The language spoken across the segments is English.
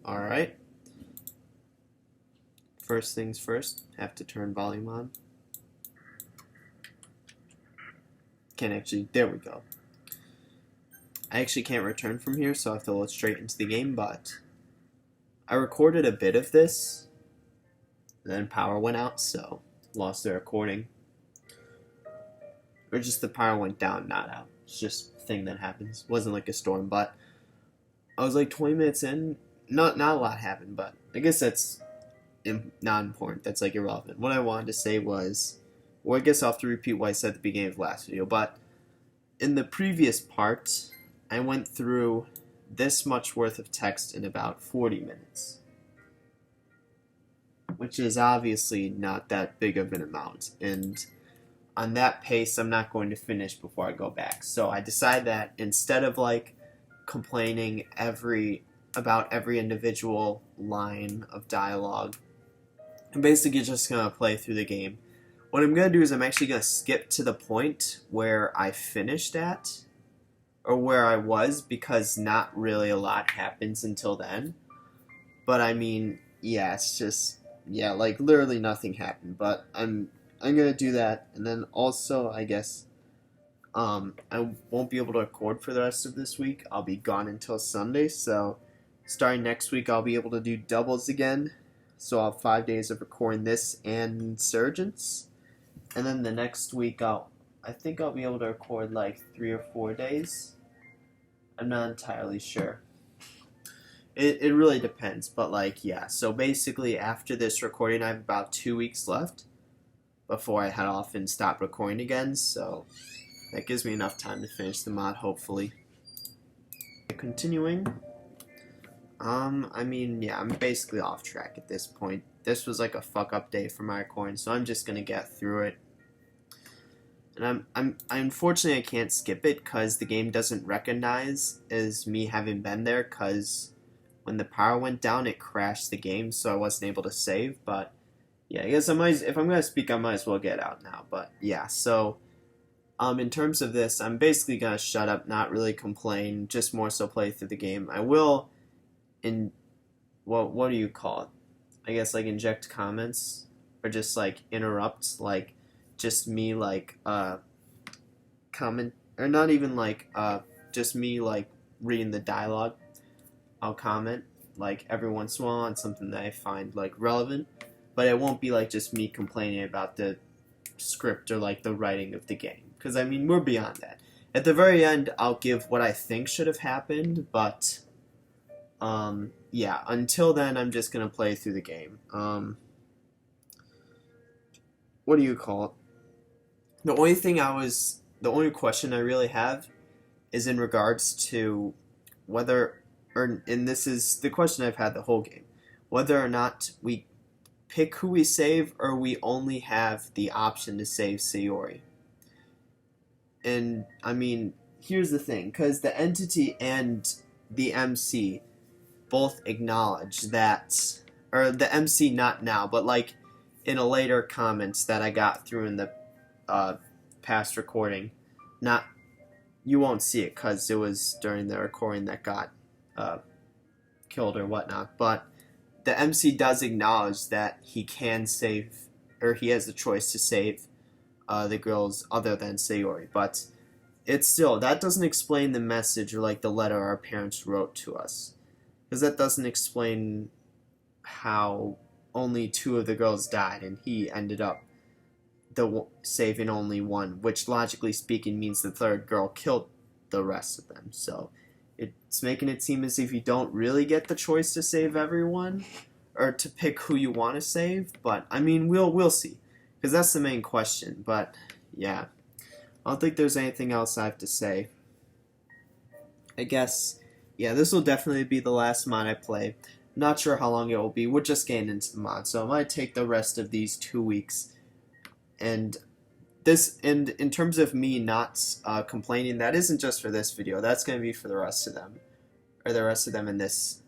Alright. First things first, have to turn volume on. Can't actually, there we go. I actually can't return from here, so I have to load straight into the game, but I recorded a bit of this, then power went out, so lost the recording. Or just the power went down, not out. It's just a thing that happens. It wasn't like a storm, but I was like 20 minutes in. Not a lot happened, but I guess that's not important. That's like irrelevant. What I wanted to say was, well, I guess I'll have to repeat what I said at the beginning of the last video, but in the previous part, I went through this much worth of text in about 40 minutes. Which is obviously not that big of an amount, and on that pace I'm not going to finish before I go back. So I decided that instead of like complaining about every individual line of dialogue, I'm basically just going to play through the game. What I'm going to do is I'm actually going to skip to the point where I finished at, or where I was, because not really a lot happens until then. But I mean, yeah, it's just, yeah, like literally nothing happened, but I'm gonna do that, and then also I guess I won't be able to record for the rest of this week. I'll be gone until Sunday, so starting next week I'll be able to do doubles again. So I'll have 5 days of recording this and Insurgents, and then the next week I think I'll be able to record like 3 or 4 days. I'm not entirely sure. It really depends, but like, yeah. So basically, after this recording, I have about 2 weeks left before I head off and stop recording again, so that gives me enough time to finish the mod, hopefully. Continuing, I mean, yeah, I'm basically off track at this point. This was like a fuck up day for my recording, so I'm just gonna get through it. And unfortunately I can't skip it because the game doesn't recognize as me having been there, because when the power went down, it crashed the game, so I wasn't able to save. But yeah, I guess if I'm gonna speak, I might as well get out now. But yeah, so in terms of this, I'm basically gonna shut up, not really complain, just more so play through the game. I will, what do you call it? I guess like inject comments, or just like interrupt, like just me like comment, or not even like just me like reading the dialogue. I'll comment like every once in a while on something that I find like relevant, but it won't be like just me complaining about the script or like the writing of the game, because I mean, we're beyond that. At the very end, I'll give what I think should have happened, but yeah, until then I'm just gonna play through the game. What do you call it? The only question I really have is in regards to whether, and this is the question I've had the whole game, whether or not we pick who we save, or we only have the option to save Sayori. And I mean, here's the thing, because the entity and the MC both acknowledge that, or the MC not now, but like in a later comments that I got through in the past recording. Not, you won't see it because it was during the recording that got killed or whatnot, but the MC does acknowledge that he can save, or he has the choice to save the girls other than Sayori, but it's still, that doesn't explain the message or like the letter our parents wrote to us, because that doesn't explain how only 2 of the girls died and he ended up saving only 1, which logically speaking means the 3rd girl killed the rest of them. So it's making it seem as if you don't really get the choice to save everyone, or to pick who you want to save. But I mean, we'll see, because that's the main question. But yeah, I don't think there's anything else I have to say. I guess, yeah, this will definitely be the last mod I play. Not sure how long it will be. We're just getting into the mod, so I might take the rest of these 2 weeks. And in terms of me not complaining, that isn't just for this video. That's going to be for the rest of them, or the rest of them in this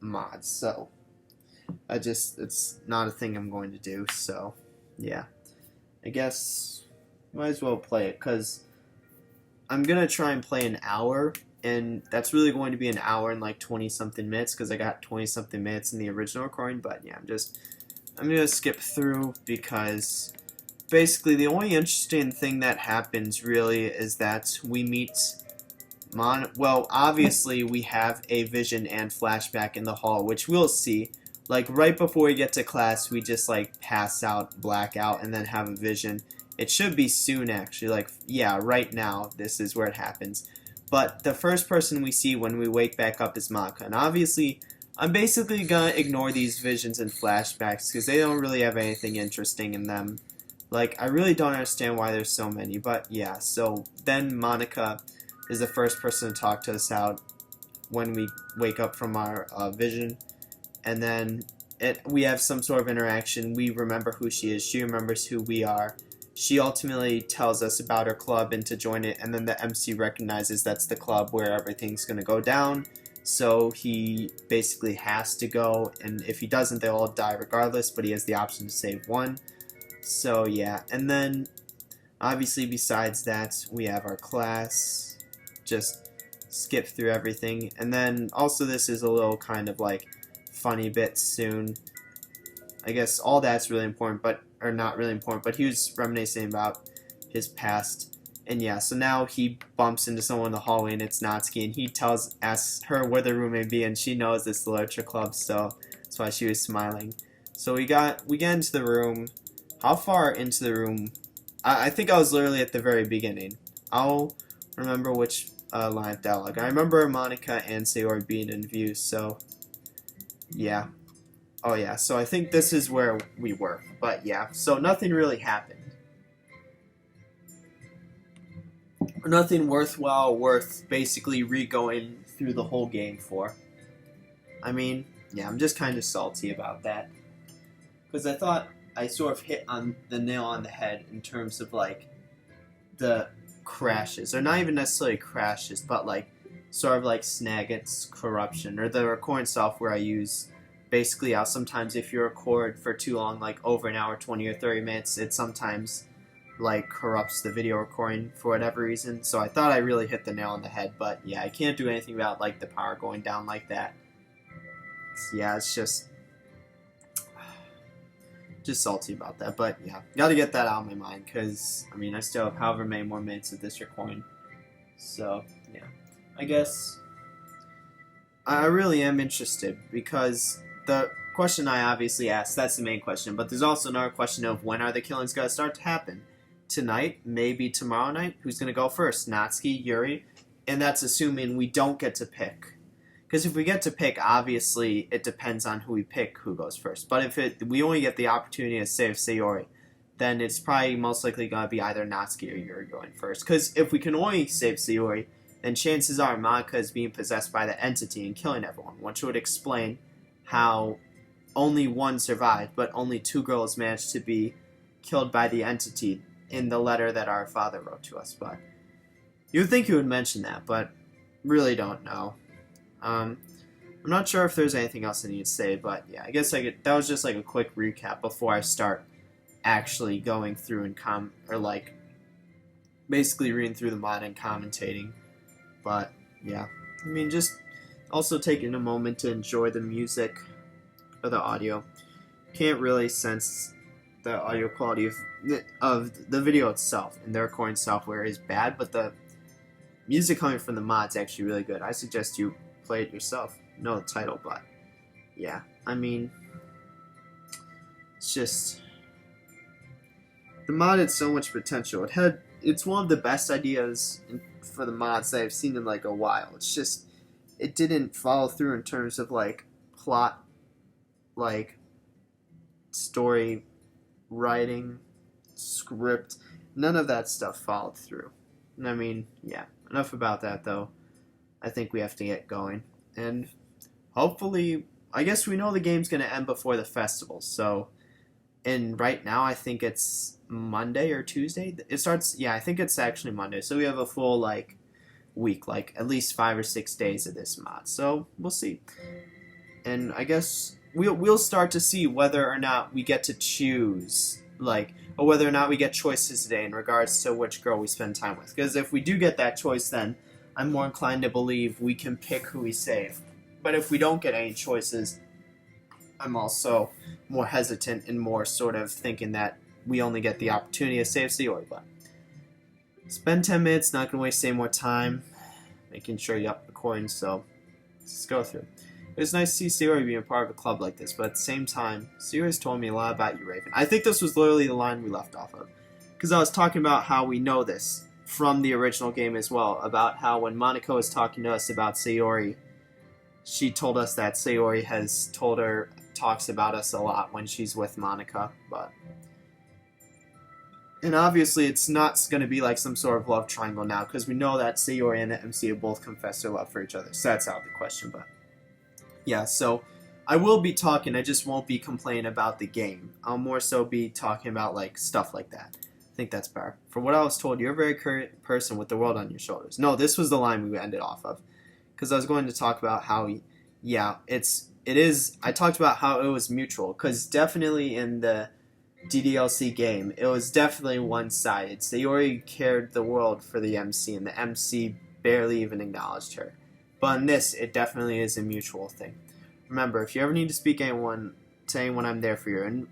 mod. So it's not a thing I'm going to do. So yeah, I guess might as well play it, because I'm gonna try and play an hour and that's really going to be an hour and like 20 something minutes because I got 20 something minutes in the original recording. But yeah, I'm gonna skip through because basically the only interesting thing that happens really is that we meet well, obviously we have a vision and flashback in the hall, which we'll see. Like right before we get to class, we just like pass out, black out, and then have a vision. It should be soon actually, like yeah, right now this is where it happens. But the first person we see when we wake back up is Maka, and obviously I'm basically gonna ignore these visions and flashbacks because they don't really have anything interesting in them. Like I really don't understand why there's so many, but yeah. So then Monica is the first person to talk to us out when we wake up from our vision, and then we have some sort of interaction. We remember who she is, she remembers who we are. She ultimately tells us about her club and to join it, and then the MC recognizes that's the club where everything's going to go down, so he basically has to go, and if he doesn't, they'll all die regardless, but he has the option to save one. So yeah, and then obviously besides that, we have our class. Just skip through everything, and then also this is a little kind of like funny bit soon. I guess all that's really important, or not really important, but he was reminiscing about his past, and yeah, so now he bumps into someone in the hallway, and it's Natsuki, and he asks her where the room may be, and she knows it's the literature club, so that's why she was smiling. So we get into the room. How far into the room? I think I was literally at the very beginning. I'll remember which line of dialogue. I remember Monica and Sayori being in view, so yeah. Oh yeah, so I think this is where we were, but yeah, so nothing really happened. Nothing worthwhile worth basically re-going through the whole game for. I mean, yeah, I'm just kind of salty about that. Because I thought I sort of hit on the nail on the head in terms of like the crashes, or not even necessarily crashes, but like sort of like Snagit's corruption, or the recording software I use. Basically, how sometimes if you record for too long, like over an hour, 20 or 30 minutes, it sometimes like corrupts the video recording for whatever reason. So I thought I really hit the nail on the head, but yeah, I can't do anything about like the power going down like that. Yeah, it's just salty about that, but yeah, gotta get that out of my mind, because I mean I still have however many more minutes of this recording, so yeah, I guess I really am interested, because the question I obviously asked, that's the main question, but there's also another question of when are the killings gonna start to happen? Tonight, maybe tomorrow night? Who's gonna go first? Natsuki, Yuri? And that's assuming we don't get to pick. Because if we get to pick, obviously, it depends on who we pick who goes first. But if we only get the opportunity to save Sayori, then it's probably most likely going to be either Natsuki or Yuri going first. Because if we can only save Sayori, then chances are Monica is being possessed by the entity and killing everyone, which would explain how only one survived, but only 2 girls managed to be killed by the entity in the letter that our father wrote to us. But you would think he would mention that, but really don't know. I'm not sure if there's anything else I need to say, but yeah, I guess that was just like a quick recap before I start actually going through and like basically reading through the mod and commentating. But yeah, I mean, just also taking a moment to enjoy the music or the audio. Can't really sense the audio quality of the video itself, and the recording software is bad, but the music coming from the mod's actually really good. I suggest you play it yourself. Know the title, but yeah, I mean, it's just the mod had so much potential. It's one of the best ideas for the mods that I've seen in like a while. It's just it didn't follow through in terms of like plot, like story writing, script. None of that stuff followed through. And I mean, yeah, enough about that though. I think we have to get going. And hopefully, I guess we know the game's going to end before the festival. So, and right now I think it's Monday or Tuesday. It starts, yeah, I think it's actually Monday. So we have a full, like, week, like, at least 5 or 6 days of this mod. So, we'll see. And I guess we'll start to see whether or not we get to choose, like, or whether or not we get choices today in regards to which girl we spend time with. Because if we do get that choice, then I'm more inclined to believe we can pick who we save. But if we don't get any choices, I'm also more hesitant and more sort of thinking that we only get the opportunity to save Sayori. But spend 10 minutes, not going to waste any more time, making sure you're up recording, so let's go through. It was nice to see Sayori being a part of a club like this, but at the same time, Sayori's told me a lot about you, Raven. I think this was literally the line we left off of. Because I was talking about how we know this from the original game as well, about how when Monaco was talking to us about Sayori, she told us that Sayori has told her, talks about us a lot when she's with Monica, but... And obviously it's not going to be like some sort of love triangle now, because we know that Sayori and the MC have both confessed their love for each other, so that's out of the question, but... Yeah, so I will be talking, I just won't be complaining about the game. I'll more so be talking about, like, stuff like that. I think that's better. For what I was told, you're a very current person with the world on your shoulders. No, this was the line we ended off of. Because I was going to talk about how, yeah, it is, I talked about how it was mutual. Because definitely in the DDLC game, it was definitely one-sided. Sayori cared the world for the MC, and the MC barely even acknowledged her. But in this, it definitely is a mutual thing. Remember, if you ever need to speak to anyone, I'm there for you. And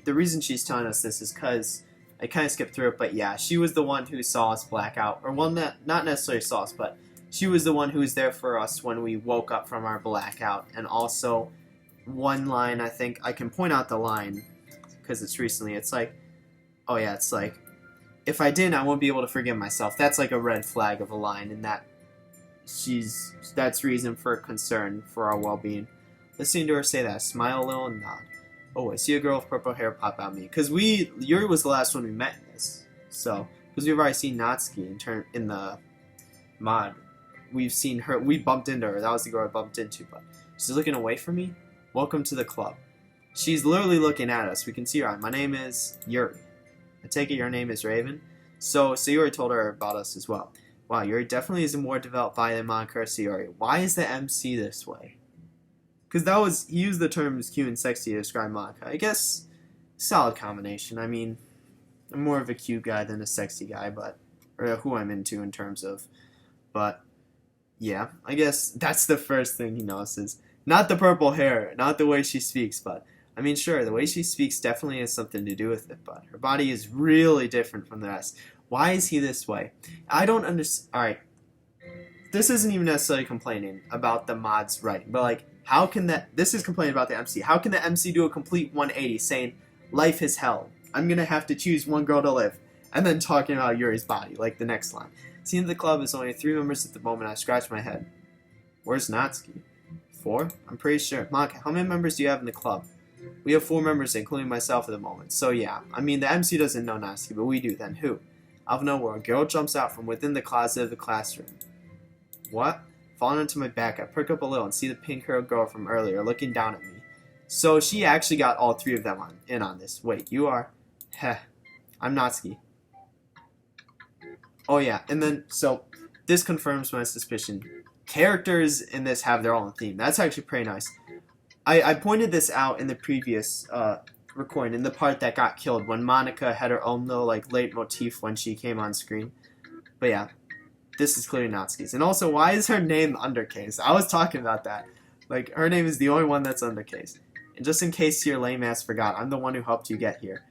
the reason she's telling us this is because, I kind of skipped through it, but yeah, she was the one who saw us black out. Or, well, not necessarily saw us, but she was the one who was there for us when we woke up from our blackout. And also, one line, I think, I can point out the line, because it's recently, it's like, oh yeah, it's like, if I didn't, I won't be able to forgive myself. That's like a red flag of a line, and that's reason for concern for our well-being. Listening to her say that, smile a little and nod. Oh, I see a girl with purple hair pop out at me. Because Yuri was the last one we met in this. So, because we've already seen Natsuki in the mod. We've seen her, we bumped into her. That was the girl I bumped into, but she's looking away from me. Welcome to the club. She's literally looking at us. We can see her eye. My name is Yuri. I take it your name is Raven. So Yuri told her about us as well. Wow, Yuri definitely is a more developed body than Monica or Sayori. Why is the MC this way? Because he used the terms cute and sexy to describe Monica. I guess, solid combination. I mean, I'm more of a cute guy than a sexy guy, or who I'm into in terms of, but, yeah, I guess that's the first thing he notices. Not the purple hair, not the way she speaks, but, I mean, sure, the way she speaks definitely has something to do with it, but her body is really different from the rest. Why is he this way? I don't understand. Alright. This isn't even necessarily complaining about the mod's writing, but like, how can this is complaining about the MC. How can the MC do a complete 180 saying, life is hell. I'm gonna have to choose one girl to live. And then talking about Yuri's body, like the next line. Seeing the club is only 3 members at the moment, I scratch my head. Where's Natsuki? 4? I'm pretty sure. Monica, how many members do you have in the club? We have 4 members, including myself at the moment. So yeah, I mean, the MC doesn't know Natsuki, but we do. Then who? Out of nowhere, a girl jumps out from within the closet of the classroom. What? Falling onto my back, I perk up a little and see the pink-haired girl from earlier looking down at me. So she actually got all 3 of them in on this. Wait, you are? Heh. I'm Natsuki. Oh yeah, and then, so, this confirms my suspicion. Characters in this have their own theme. That's actually pretty nice. I pointed this out in the previous recording, in the part that got killed, when Monica had her own little, like, leitmotif when she came on screen. But yeah, this is clearly Natsuki's. And also, why is her name undercase? I was talking about that. Like, her name is the only one that's undercase. And just in case your lame ass forgot, I'm the one who helped you get here.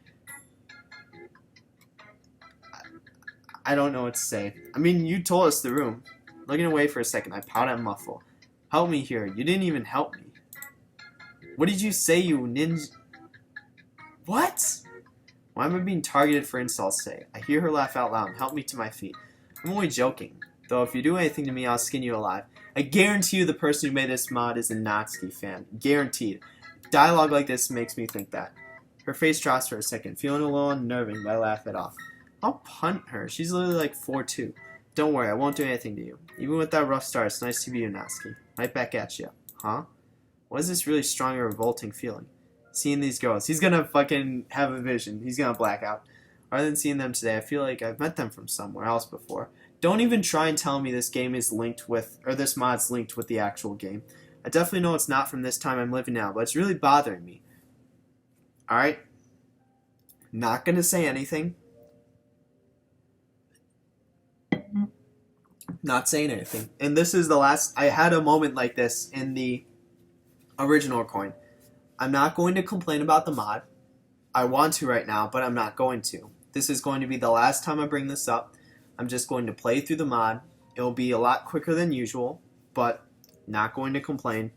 I don't know what to say. I mean, you told us the room. Looking away for a second, I pout and muffle. Help me here. You didn't even help me. What did you say, you ninja? What? Why am I being targeted for insults today? I hear her laugh out loud and help me to my feet. I'm only joking. Though if you do anything to me, I'll skin you alive. I guarantee you the person who made this mod is a Natsuki fan. Guaranteed. Dialogue like this makes me think that. Her face drops for a second, feeling a little unnerving, but I laugh it off. I'll punt her. She's literally like 4'2". Don't worry, I won't do anything to you. Even with that rough start, it's nice to be you, Natsuki. Right back at you. Huh? What is this really strong and revolting feeling? Seeing these girls. He's gonna fucking have a vision. He's gonna black out. Rather than seeing them today, I feel like I've met them from somewhere else before. Don't even try and tell me this game is linked with, or this mod's linked with the actual game. I definitely know it's not from this time I'm living now, but it's really bothering me. Alright? Not gonna say anything. not saying anything. And this is the last. I had a moment like this in the original coin. I'm not going to complain about the mod. I want to right now, but I'm not going to. This is going to be the last time I bring this up. I'm just going to play through the mod. It'll be a lot quicker than usual, but not going to complain.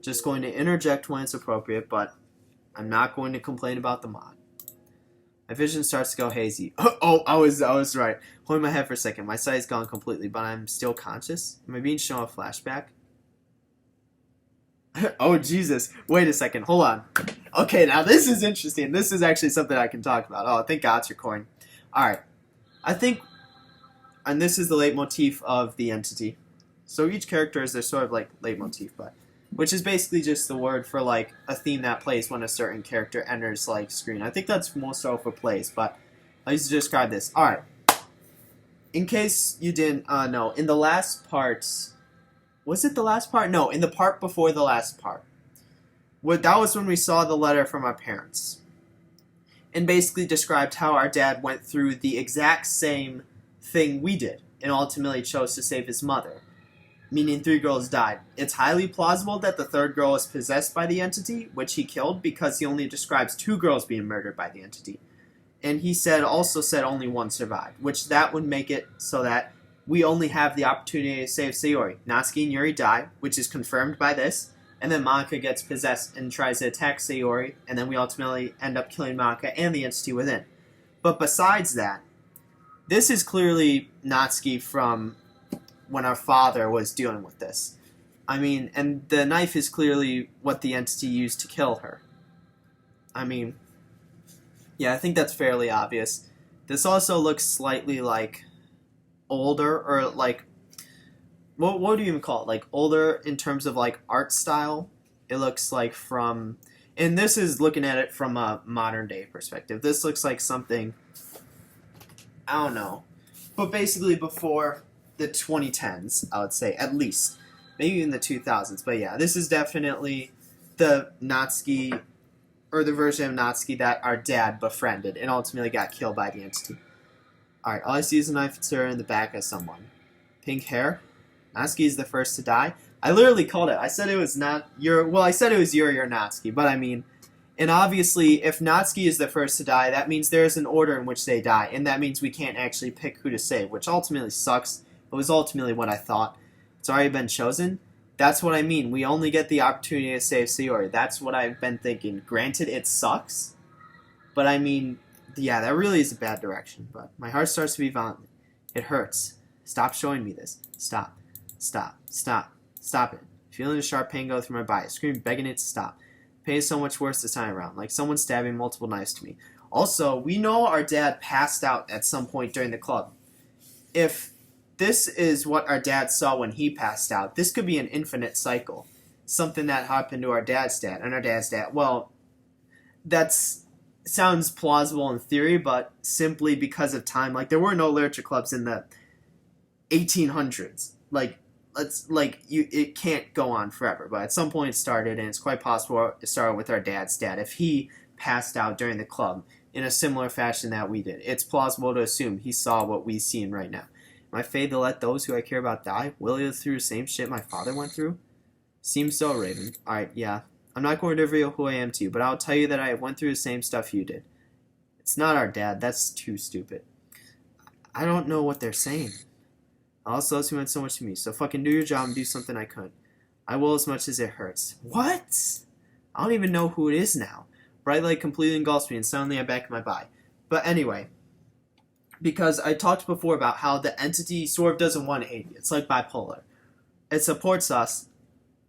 Just going to interject when it's appropriate, but I'm not going to complain about the mod. My vision starts to go hazy. Oh, I was right. Holding my head for a second. My sight is gone completely, but I'm still conscious. Am I being shown a flashback? Oh, Jesus. Wait a second. Hold on. Okay, now this is interesting. This is actually something I can talk about. Oh, thank God it's your coin. Alright. I think, and this is the leitmotif of the entity. So each character is their sort of like leitmotif, but which is basically just the word for like a theme that plays when a certain character enters like screen. I think that's most so for plays, but I used to describe this. Alright. In case you didn't know, in the last parts, was it the last part? No, in the part before the last part. That was when we saw the letter from our parents. And basically described how our dad went through the exact same thing we did and ultimately chose to save his mother. Meaning 3 girls died. It's highly plausible that the 3rd girl was possessed by the entity, which he killed because he only describes 2 girls being murdered by the entity. And he also said only 1 survived, which that would make it so that we only have the opportunity to save Sayori. Natsuki and Yuri die, which is confirmed by this, and then Monica gets possessed and tries to attack Sayori, and then we ultimately end up killing Monica and the entity within. But besides that, this is clearly Natsuki from when our father was dealing with this. I mean, and the knife is clearly what the entity used to kill her. I mean, yeah, I think that's fairly obvious. This also looks slightly like older, or like, what do you even call it? Like older in terms of like art style. It looks like from, and this is looking at it from a modern day perspective. This looks like something, I don't know, but basically before the 2010s, I would say, at least. Maybe in the 2000s, but yeah, this is definitely the Natsuki, or the version of Natsuki that our dad befriended and ultimately got killed by the entity. Alright, all I see is a knife tear in the back of someone. Pink hair? Natsuki is the first to die? I literally called it. I said it was not your, well, I said it was Yuri or Natsuki, but I mean, and obviously, if Natsuki is the first to die, that means there's an order in which they die, and that means we can't actually pick who to save, which ultimately sucks. It was ultimately what I thought. It's already been chosen. That's what I mean. We only get the opportunity to save Sayori. That's what I've been thinking. Granted, it sucks, but I mean, yeah, that really is a bad direction. But my heart starts to beat violently. It hurts. Stop showing me this. Stop. Stop. Stop. Stop it. Feeling a sharp pain go through my body. Screaming, begging it to stop. Pain is so much worse this time around, like someone stabbing multiple knives to me. Also, we know our dad passed out at some point during the club. If this is what our dad saw when he passed out, this could be an infinite cycle. Something that happened to our dad's dad and our dad's dad. Well, that's sounds plausible in theory, but simply because of time. Like, there were no literature clubs in the 1800s. It can't go on forever, but at some point it started, and it's quite possible it started with our dad's dad. If he passed out during the club in a similar fashion that we did, it's plausible to assume he saw what we've seen right now. Am I fated to let those who I care about die? Will he go through the same shit my father went through? Seems so, Raven. Alright, yeah. I'm not going to reveal who I am to you, but I'll tell you that I went through the same stuff you did. It's not our dad. That's too stupid. I don't know what they're saying. Also, those who meant so much to me. So fucking do your job and do something I couldn't. I will as much as it hurts. What? I don't even know who it is now. Bright light completely engulfs me, and suddenly I'm back in my body. But anyway, because I talked before about how the entity sort of doesn't want to hate you. It's like bipolar. It supports us,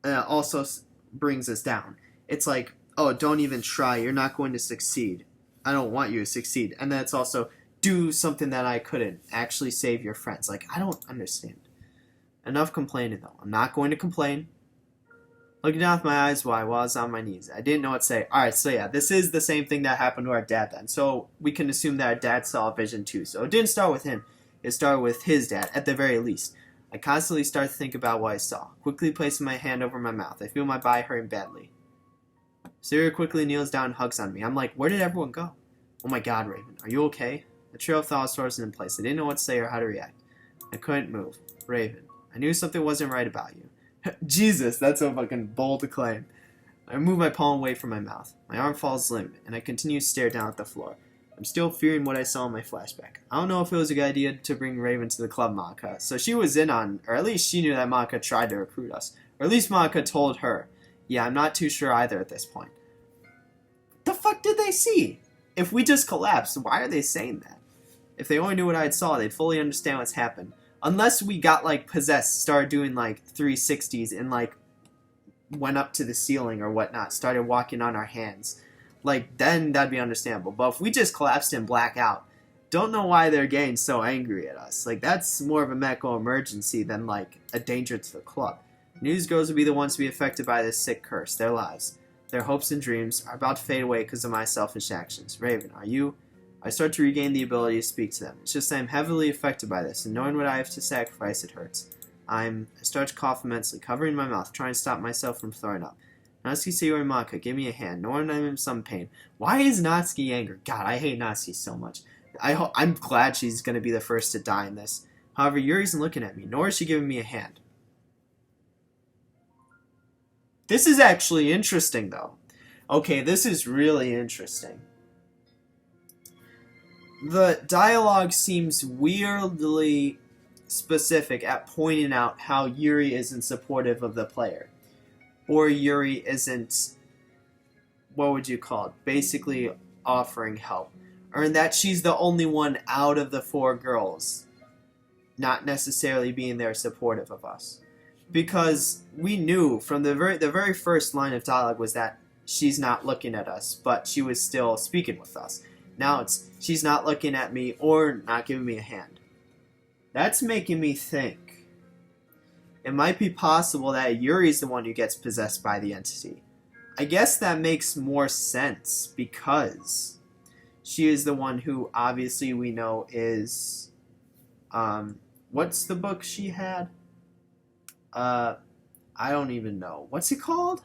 and it also brings us down. It's like, oh, don't even try. You're not going to succeed. I don't want you to succeed. And then it's also, do something that I couldn't. Actually save your friends. Like, I don't understand. Enough complaining, though. I'm not going to complain. Looking down with my eyes wide while I was on my knees. I didn't know what to say. Alright, so yeah, this is the same thing that happened to our dad then. So we can assume that our dad saw a vision too. So it didn't start with him. It started with his dad, at the very least. I constantly start to think about what I saw. Quickly placing my hand over my mouth. I feel my body hurting badly. Syria quickly kneels down and hugs on me. I'm like, where did everyone go? Oh my god, Raven, are you okay? The trail of thoughts frozen in place. I didn't know what to say or how to react. I couldn't move. Raven, I knew something wasn't right about you. Jesus, that's a fucking bold claim. I remove my palm away from my mouth. My arm falls limp, and I continue to stare down at the floor. I'm still fearing what I saw in my flashback. I don't know if it was a good idea to bring Raven to the club, Monica. So she was in on, or at least she knew that Monica tried to recruit us. Or at least Monica told her. Yeah, I'm not too sure either at this point. The fuck did they see? If we just collapsed, why are they saying that? If they only knew what I saw, they'd fully understand what's happened. Unless we got, like, possessed, started doing, like, 360s, and, like, went up to the ceiling or whatnot, started walking on our hands. Like, then that'd be understandable. But if we just collapsed and black out, don't know why they're getting so angry at us. Like, that's more of a medical emergency than, like, a danger to the club. Newsgirls will be the ones to be affected by this sick curse. Their lives, their hopes and dreams are about to fade away because of my selfish actions. Raven, are you? I start to regain the ability to speak to them. It's just I'm heavily affected by this, and knowing what I have to sacrifice, it hurts. I start to cough immensely, covering my mouth, trying to stop myself from throwing up. Natsuki, Sayori, Monica, give me a hand. Knowing I'm in some pain. Why is Natsuki angry? God, I hate Natsuki so much. I'm glad she's going to be the first to die in this. However, Yuri isn't looking at me, nor is she giving me a hand. This is actually interesting, though. Okay, this is really interesting. The dialogue seems weirdly specific at pointing out how Yuri isn't supportive of the player. Or Yuri isn't, what would you call it, basically offering help. Or in that she's the only one out of the 4 girls not necessarily being there supportive of us. Because we knew from the very first line of dialogue was that she's not looking at us, but she was still speaking with us. Now it's, she's not looking at me or not giving me a hand. That's making me think. It might be possible that Yuri's the one who gets possessed by the entity. I guess that makes more sense because she is the one who obviously we know is, what's the book she had? I don't even know. What's it called?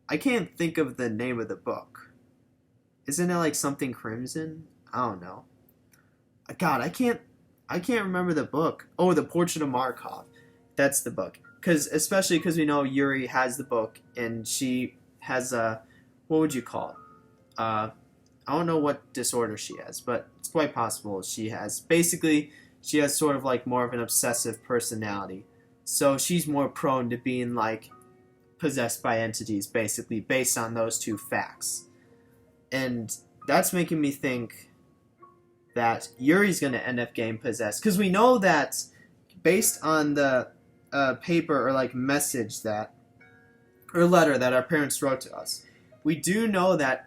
I can't think of the name of the book. Isn't it like something Crimson? I don't know. God, I can't remember the book. Oh, The Portrait of Markov. That's the book. Especially because we know Yuri has the book and she has a, what would you call it? I don't know what disorder she has, but it's quite possible she has. Basically, she has sort of like more of an obsessive personality. So she's more prone to being like possessed by entities, basically, based on those 2 facts. And that's making me think that Yuri's going to end up getting possessed. Because we know that based on the paper or like message that, or letter that our parents wrote to us, we do know that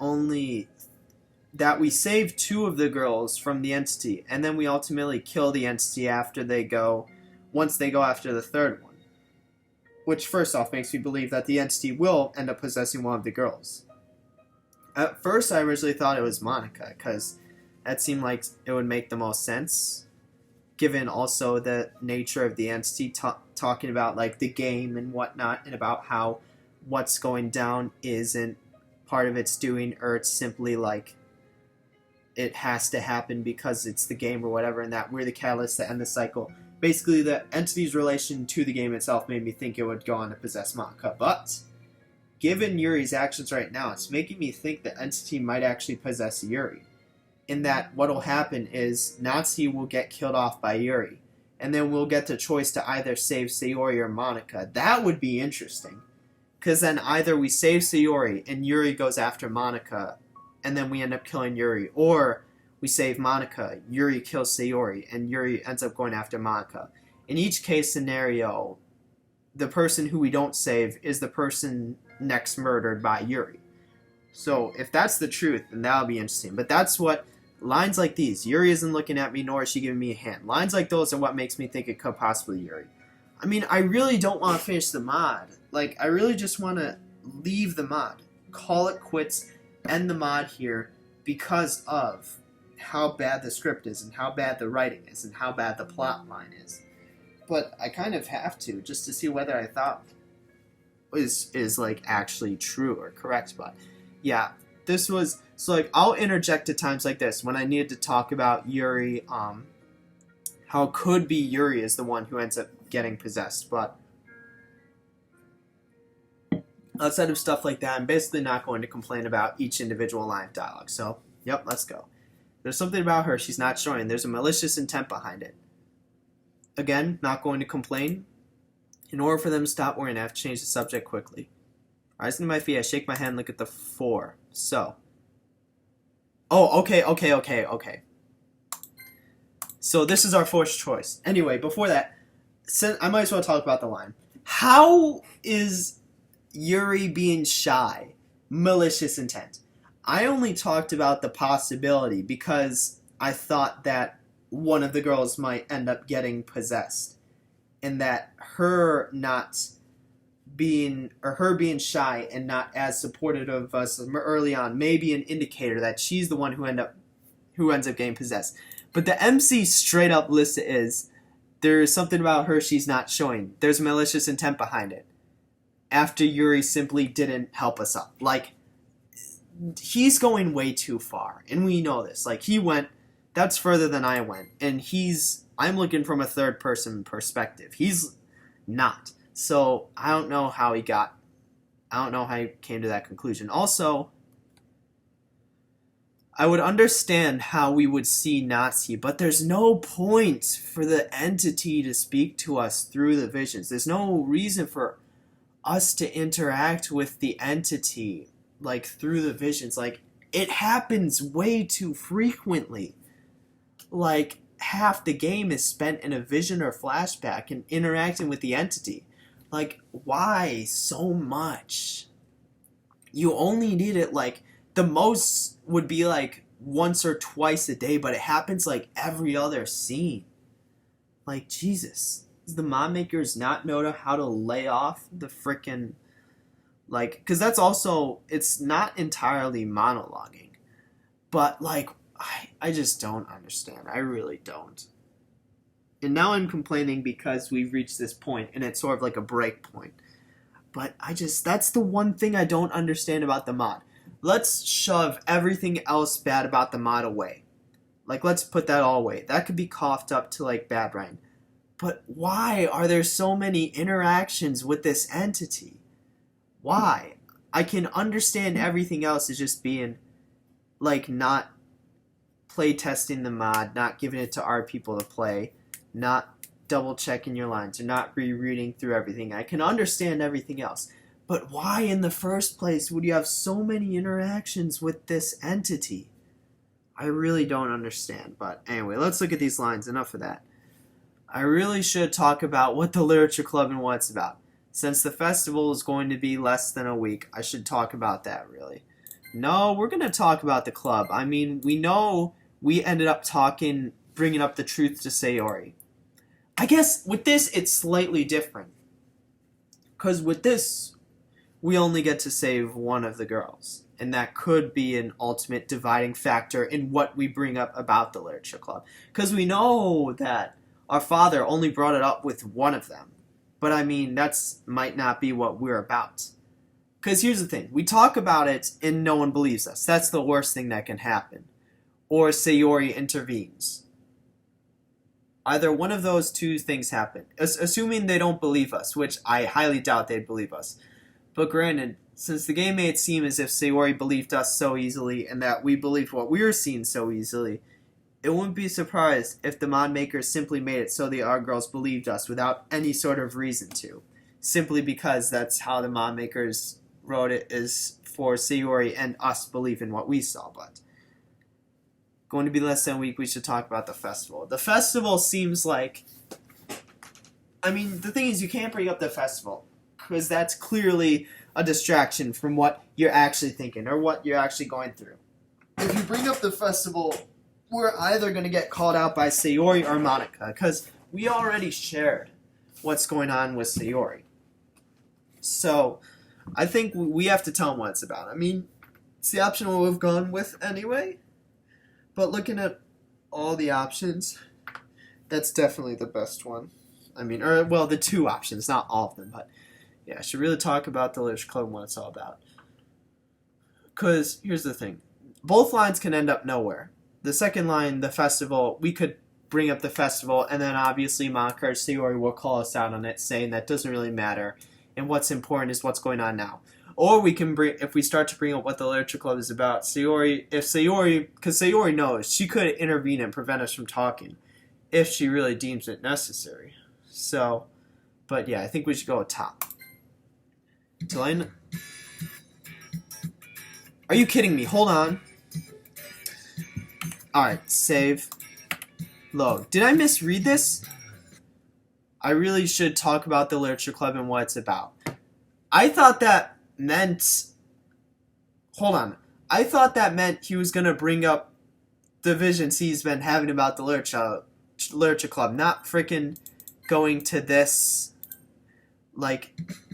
that we save 2 of the girls from the entity, and then we ultimately kill the entity once they go after the 3rd one. Which, first off, makes me believe that the entity will end up possessing one of the girls. At first, I originally thought it was Monica, because that seemed like it would make the most sense, given also the nature of the entity talking about like the game and whatnot, and about how what's going down isn't part of its doing, or it's simply like it has to happen because it's the game or whatever, and that we're the catalyst to end the cycle. Basically, the entity's relation to the game itself made me think it would go on to possess Monica, but given Yuri's actions right now, it's making me think the entity might actually possess Yuri. In that what'll happen is Natsuki will get killed off by Yuri, and then we'll get the choice to either save Sayori or Monica. That would be interesting, because then either we save Sayori and Yuri goes after Monica, and then we end up killing Yuri, or we save Monica, Yuri kills Sayori, and Yuri ends up going after Monica. In each case scenario, the person who we don't save is the person next murdered by Yuri. So if that's the truth, then that'll be interesting. But that's what, lines like these, Yuri isn't looking at me, nor is she giving me a hand. Lines like those are what makes me think it could possibly Yuri. I mean, I really don't want to finish the mod. Like, I really just want to leave the mod. Call it quits, end the mod here, because of how bad the script is, and how bad the writing is, and how bad the plot line is. But I kind of have to, just to see whether I thought is like actually true or correct. But yeah, this was, so like I'll interject at times like this when I needed to talk about Yuri how it could be Yuri is the one who ends up getting possessed. But outside of stuff like that, I'm basically not going to complain about each individual line of dialogue. So, yep, let's go. There's something about her she's not showing. There's a malicious intent behind it. Again, not going to complain. In order for them to stop worrying, I have to change the subject quickly. Rising to my feet, I shake my hand and look at the 4. So. Oh, okay. So this is our first choice. Anyway, before that, I might as well talk about the line. How is Yuri being shy malicious intent? I only talked about the possibility because I thought that one of the girls might end up getting possessed. And that her being shy and not as supportive of us early on may be an indicator that she's the one who ends up getting possessed. But the MC straight up list is there's something about her she's not showing. There's malicious intent behind it. After Yuri simply didn't help us up. Like, he's going way too far. And we know this. Like, that's further than I went. And I'm looking from a third person perspective. He's not. So I don't know how he came to that conclusion. Also, I would understand how we would see Nazi, but there's no point for the entity to speak to us through the visions. There's no reason for us to interact with the entity, like, through the visions. Like, it happens way too frequently. Like, half the game is spent in a vision or flashback and interacting with the entity. Like, why so much? You only need it, like, the most would be, like, once or twice a day, but it happens, like, every other scene. Like, Jesus. Does the mod makers not know how to lay off the frickin', like, because that's also, it's not entirely monologuing. But, like, I just don't understand. I really don't. And now I'm complaining because we've reached this point, and it's sort of like a break point. But that's the one thing I don't understand about the mod. Let's shove everything else bad about the mod away. Like, let's put that all away. That could be coughed up to, like, bad brain. But why are there so many interactions with this entity? Why? I can understand everything else is just being, like, not play testing the mod, not giving it to our people to play, not double checking your lines, or not rereading through everything. I can understand everything else. But why in the first place would you have so many interactions with this entity? I really don't understand. But anyway, let's look at these lines. Enough of that. I really should talk about what the Literature Club and what it's about. Since the festival is going to be less than a week, I should talk about that, really. No, we're going to talk about the club. I mean, we know we ended up bringing up the truth to Sayori. I guess with this, it's slightly different. Because with this, we only get to save one of the girls. And that could be an ultimate dividing factor in what we bring up about the Literature Club. Because we know that our father only brought it up with one of them. But I mean, might not be what we're about. Because here's the thing. We talk about it and no one believes us. That's the worst thing that can happen. Or Sayori intervenes. Either one of those two things happen. Assuming they don't believe us, which I highly doubt they'd believe us. But granted, since the game made it seem as if Sayori believed us so easily and that we believed what we were seeing so easily, it wouldn't be surprised if the mod makers simply made it so the our girls believed us without any sort of reason to. Simply because that's how the mod makers wrote it, is for Sayori and us believing what we saw. But going to be less than a week, we should talk about the festival. The festival seems like... I mean, the thing is, you can't bring up the festival, because that's clearly a distraction from what you're actually thinking, or what you're actually going through. If you bring up the festival, we're either going to get called out by Sayori or Monica, because we already shared what's going on with Sayori. So, I think we have to tell them what it's about. I mean, it's the option we've gone with anyway. But looking at all the options, that's definitely the best one. I mean, the two options, not all of them, but yeah, I should really talk about the Literature Club and what it's all about. Because, here's the thing. Both lines can end up nowhere. The second line, the festival, we could bring up the festival, and then obviously Monica or Sayori will call us out on it, saying that doesn't really matter, and what's important is what's going on now. Or we can bring, if we start to bring up what the literature club is about, because Sayori knows she could intervene and prevent us from talking if she really deems it necessary. So, but yeah, I think we should go with top. Are you kidding me? Hold on. Alright, save. Load. Did I misread this? I really should talk about the literature club and what it's about. I thought that meant... Hold on. I thought that meant he was going to bring up the visions he's been having about the literature club. Not freaking going to this, like,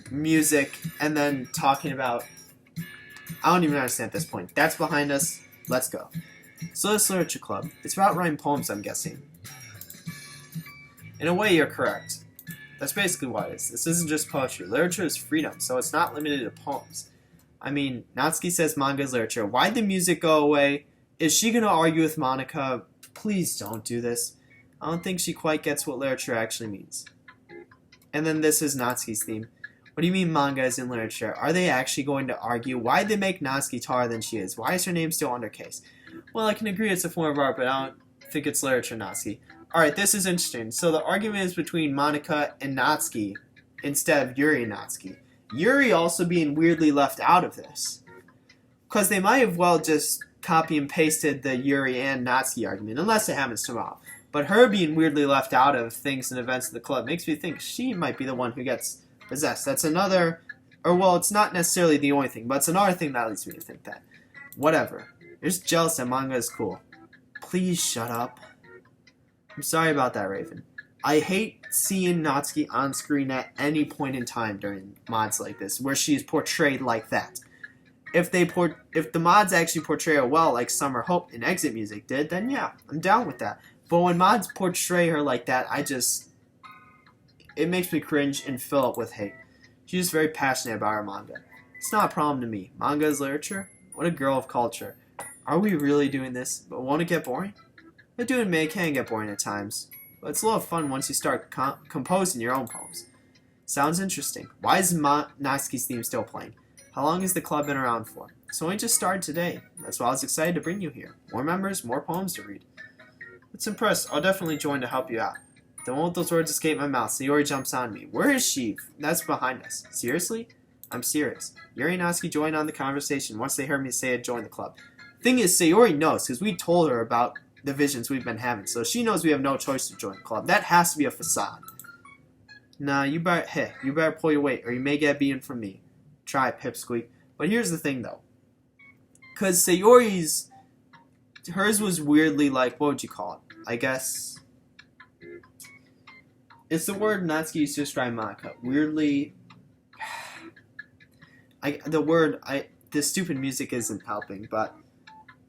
music and then talking about... I don't even understand at this point. That's behind us. Let's go. So this literature club, it's about writing poems, I'm guessing. In a way, you're correct. That's basically what it is. This isn't just poetry. Literature is freedom, so it's not limited to poems. I mean, Natsuki says manga is literature. Why'd the music go away? Is she going to argue with Monica? Please don't do this. I don't think she quite gets what literature actually means. And then this is Natsuki's theme. What do you mean manga is in literature? Are they actually going to argue? Why'd they make Natsuki taller than she is? Why is her name still under case? Well, I can agree it's a form of art, but I don't think it's literature, Natsuki. Alright, this is interesting. So the argument is between Monica and Natsuki instead of Yuri and Natsuki. Yuri also being weirdly left out of this. Because they might have well just copy and pasted the Yuri and Natsuki argument, unless it happens tomorrow. But her being weirdly left out of things and events of the club makes me think she might be the one who gets possessed. That's another, or well, it's not necessarily the only thing, but it's another thing that leads me to think that. Whatever. You're just jealous that manga is cool. Please shut up. I'm sorry about that, Raven. I hate seeing Natsuki on screen at any point in time during mods like this, where she's portrayed like that. If the mods actually portray her well, like Summer Hope and Exit Music did, then yeah, I'm down with that. But when mods portray her like that, it makes me cringe and fill up with hate. She's just very passionate about her manga. It's not a problem to me. Manga is literature? What a girl of culture. Are we really doing this? But won't it get boring? But doing May can get boring at times. But it's a lot of fun once you start composing your own poems. Sounds interesting. Why is Natsuki's theme still playing? How long has the club been around for? It's only just started today. That's why I was excited to bring you here. More members, more poems to read. It's impressed. I'll definitely join to help you out. Don't let those words escape my mouth. Sayori jumps on me. Where is she? That's behind us. Seriously? I'm serious. Yuri and Natsuki joined on the conversation once they heard me say I'd join the club. Thing is, Sayori knows, because we told her about the visions we've been having, so she knows we have no choice to join the club. That has to be a facade. Nah, you better pull your weight, or you may get beaten from me. Try it, Pipsqueak. But here's the thing, though. Because Sayori's... hers was weirdly like, what would you call it? I guess... it's the word Natsuki used to describe Monica. Weirdly... the stupid music isn't helping, but...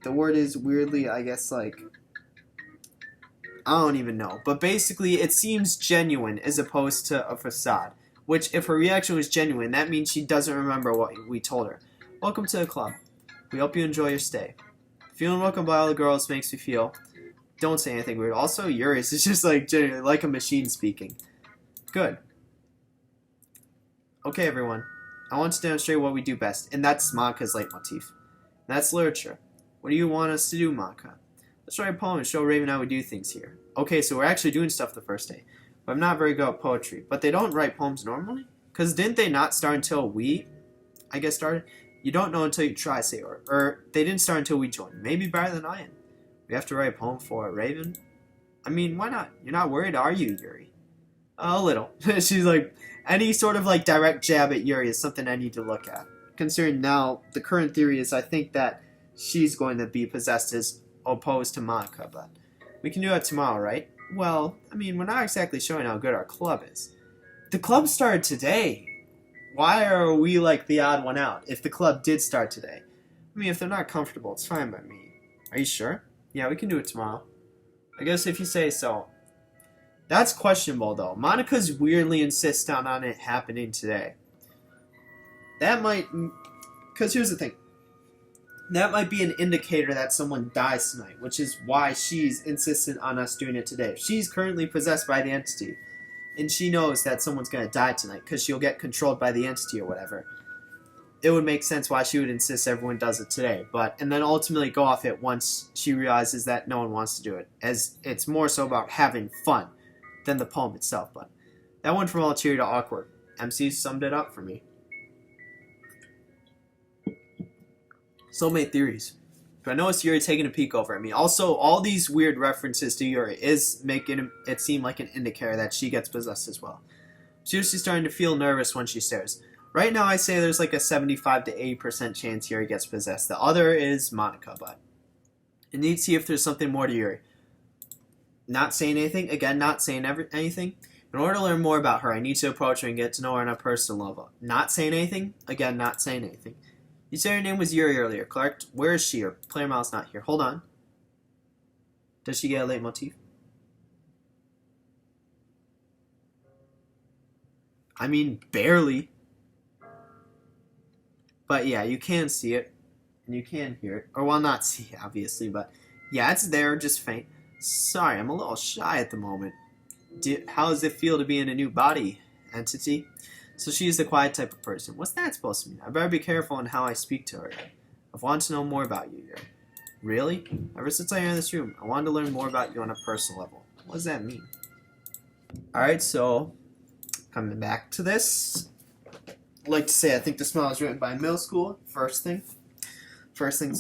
the word is weirdly, I guess, like... I don't even know. But basically, it seems genuine as opposed to a facade. Which, if her reaction was genuine, that means she doesn't remember what we told her. Welcome to the club. We hope you enjoy your stay. Feeling welcome by all the girls makes me feel... don't say anything weird. Also, Yuri's is just like genuinely like a machine speaking. Good. Okay, everyone. I want to demonstrate what we do best, and that's Monica's leitmotif. That's literature. What do you want us to do, Monica? Let's write a poem and show Raven how we do things here. Okay, so we're actually doing stuff the first day. But I'm not very good at poetry. But they don't write poems normally? Because didn't they not start until we, I guess, started? You don't know until you try, say, or they didn't start until we joined. Maybe better than I am. We have to write a poem for Raven? I mean, why not? You're not worried, are you, Yuri? A little. She's like, any sort of like direct jab at Yuri is something I need to look at. Considering now, the current theory is I think that she's going to be possessed as opposed to Monica, but we can do that tomorrow, right? Well, I mean, we're not exactly showing how good our club is. The club started today. Why are we like the odd one out if the club did start today? I mean, if they're not comfortable, it's fine by me. Are you sure? Yeah, we can do it tomorrow. I guess if you say so. That's questionable, though. Monica's weirdly insistent on it happening today. That might... because here's the thing. that might be an indicator that someone dies tonight, which is why she's insistent on us doing it today. If she's currently possessed by the entity, and she knows that someone's going to die tonight because she'll get controlled by the entity or whatever, it would make sense why she would insist everyone does it today. And then ultimately go off it once she realizes that no one wants to do it, as it's more so about having fun than the poem itself. But that went from all cheery to awkward. MC summed it up for me. Soulmate theories. But I noticed Yuri taking a peek over at me. Also, all these weird references to Yuri is making it seem like an indicator that she gets possessed as well. Seriously starting to feel nervous when she stares. Right now I say there's like a 75 to 80% chance Yuri gets possessed. The other is Monica, but I need to see if there's something more to Yuri. Not saying anything. Again, not saying anything. In order to learn more about her, I need to approach her and get to know her on a personal level. Not saying anything. Again, not saying anything. You said her name was Yuri earlier, Clark. Where is she? Her player mouse not here. Hold on. Does she get a leitmotif? I mean, barely. But yeah, you can see it. And you can hear it. Or, well, not see it, obviously. But yeah, it's there, just faint. Sorry, I'm a little shy at the moment. How does it feel to be in a new body, entity? So she's the quiet type of person. What's that supposed to mean? I better be careful in how I speak to her. I've wanted to know more about you here. Really? Ever since I entered this room, I wanted to learn more about you on a personal level. What does that mean? Alright, so coming back to this. I'd like to say I think this smile was written by middle school, first things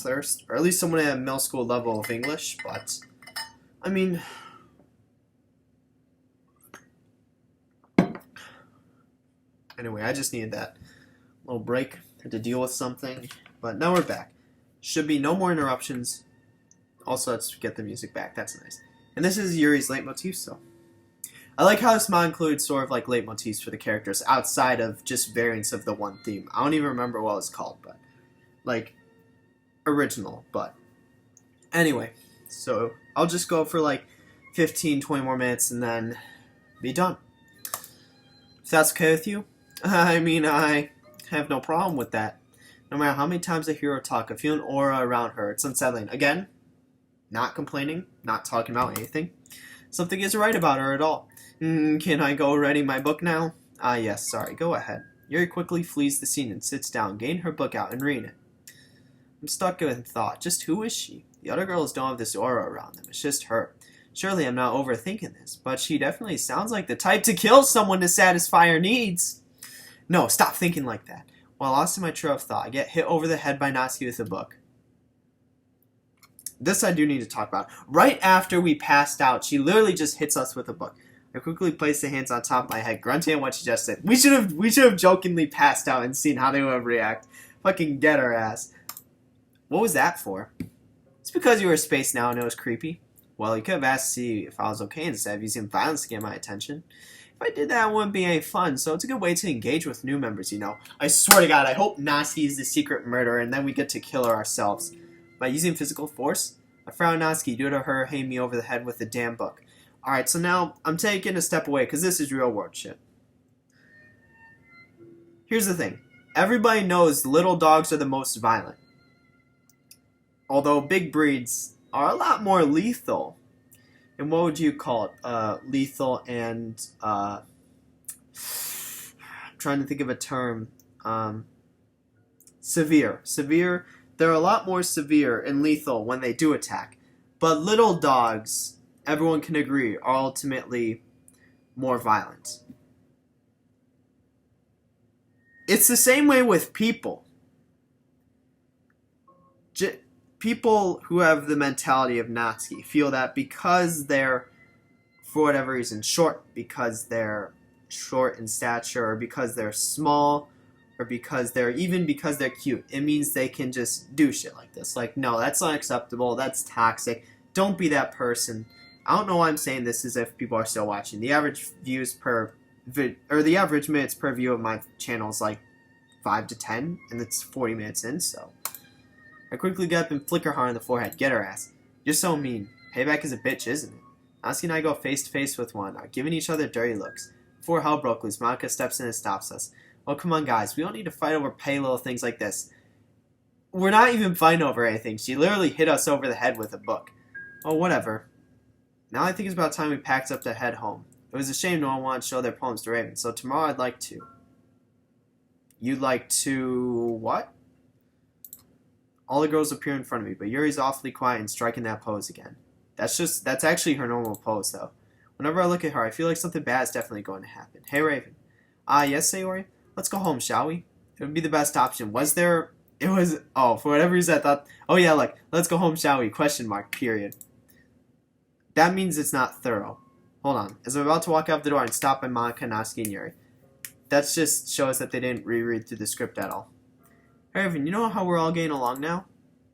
first. Or at least someone at a middle school level of English, but I mean, anyway, I just needed that little break. Had to deal with something. But now we're back. Should be no more interruptions. Also, let's get the music back. That's nice. And this is Yuri's leitmotif, so. I like how this mod includes sort of like leitmotifs for the characters outside of just variants of the one theme. I don't even remember what it's called, but like original, but anyway. So I'll just go for like 15, 20 more minutes and then be done. If that's okay with you. I mean, I have no problem with that. No matter how many times I hear her talk, I feel an aura around her. It's unsettling. Again, not complaining, not talking about anything. Something isn't right about her at all. Can I go ready my book now? Yes, sorry, go ahead. Yuri quickly flees the scene and sits down, getting her book out and reading it. I'm stuck in thought. Just who is she? The other girls don't have this aura around them. It's just her. Surely I'm not overthinking this, but she definitely sounds like the type to kill someone to satisfy her needs. No, stop thinking like that. While lost in my trail of thought, I get hit over the head by Natsuki with a book. This I do need to talk about. Right after we passed out, she literally just hits us with a book. I quickly placed the hands on top of my head, grunting at what she just said. We should have jokingly passed out and seen how they would react. Fucking get her ass. What was that for? It's because you were spaced now and it was creepy. Well, you could have asked to see if I was okay instead of using violence to get my attention. If I did that, it wouldn't be any fun, so it's a good way to engage with new members, you know. I swear to God, I hope Natsuki is the secret murderer and then we get to kill her ourselves. By using physical force? I frowned Natsuki due to her hitting me over the head with the damn book. Alright, so now I'm taking a step away because this is real world shit. Here's the thing. Everybody knows little dogs are the most violent. Although big breeds are a lot more lethal. And what would you call it? Lethal and, I'm trying to think of a term. Severe. Severe. They're a lot more severe and lethal when they do attack. But little dogs, everyone can agree, are ultimately more violent. It's the same way with people. People who have the mentality of Natsuki feel that because they're, for whatever reason, short, because they're short in stature, or because they're small, or because they're cute, it means they can just do shit like this. Like, no, that's not acceptable, that's toxic, don't be that person. I don't know why I'm saying this as if people are still watching. The average views per the average minutes per view of my channel is like 5 to 10, and it's 40 minutes in, so. I quickly get up and flick her hard on the forehead. Get her ass. You're so mean. Payback is a bitch, isn't it? Natsuki and I go face to face with one another, giving each other dirty looks. Before hell broke loose, Monica steps in and stops us. Oh, come on, guys. We don't need to fight over petty little things like this. We're not even fighting over anything. She literally hit us over the head with a book. Oh, whatever. Now I think it's about time we packed up to head home. It was a shame no one wanted to show their poems to Raven, so tomorrow I'd like to. You'd like to... what? All the girls appear in front of me, but Yuri's awfully quiet and striking that pose again. That's actually her normal pose, though. Whenever I look at her, I feel like something bad is definitely going to happen. Hey, Raven. Yes, Sayori? Let's go home, shall we? It would be the best option. Was there... It was... Oh, for whatever reason I thought... Oh, yeah, like, let's go home, shall we? Question mark, period. That means it's not thorough. Hold on. As I'm about to walk out the door and stop by Monica, Natsuki, and Yuri. That just shows that they didn't reread through the script at all. Hey, Raven, you know how we're all getting along now?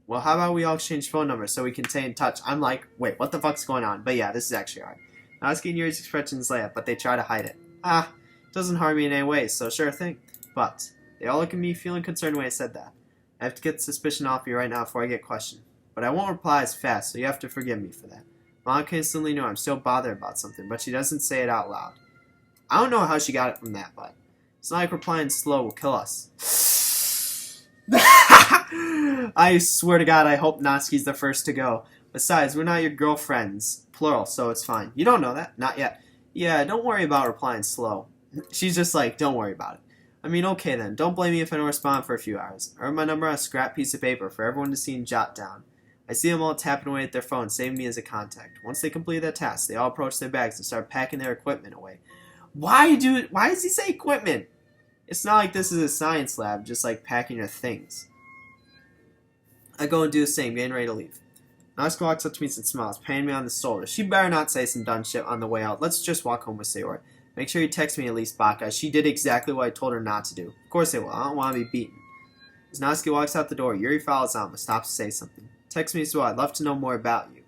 Well, how about we all exchange phone numbers so we can stay in touch? I'm like, wait, what the fuck's going on? But yeah, this is actually alright. Natsuki and Yuri's expressions lay up, but they try to hide it. It doesn't harm me in any way, so sure thing. But they all look at me feeling concerned when I said that. I have to get suspicion off you right now before I get questioned. But I won't reply as fast, so you have to forgive me for that. Monica instantly knew I'm still bothered about something, but she doesn't say it out loud. I don't know how she got it from that, but it's not like replying slow will kill us. I swear to God, I hope Natsuki's the first to go. Besides, we're not your girlfriends. Plural, so it's fine. You don't know that? Not yet. Yeah, don't worry about replying slow. She's just like, don't worry about it. I mean, okay then. Don't blame me if I don't respond for a few hours. I wrote my number on a scrap piece of paper for everyone to see and jot down. I see them all tapping away at their phones, saving me as a contact. Once they complete that task, they all approach their bags and start packing their equipment away. Why does he say equipment? It's not like this is a science lab, just like packing your things. I go and do the same, getting ready to leave. Natsuki walks up to me and smiles, patting me on the shoulder. She better not say some dumb shit on the way out. Let's just walk home with Sayori. Make sure you text me at least, Baka. She did exactly what I told her not to do. Of course I will. I don't want to be beaten. As Natsuki walks out the door, Yuri follows on but stops to say something. Text me as well. I'd love to know more about you.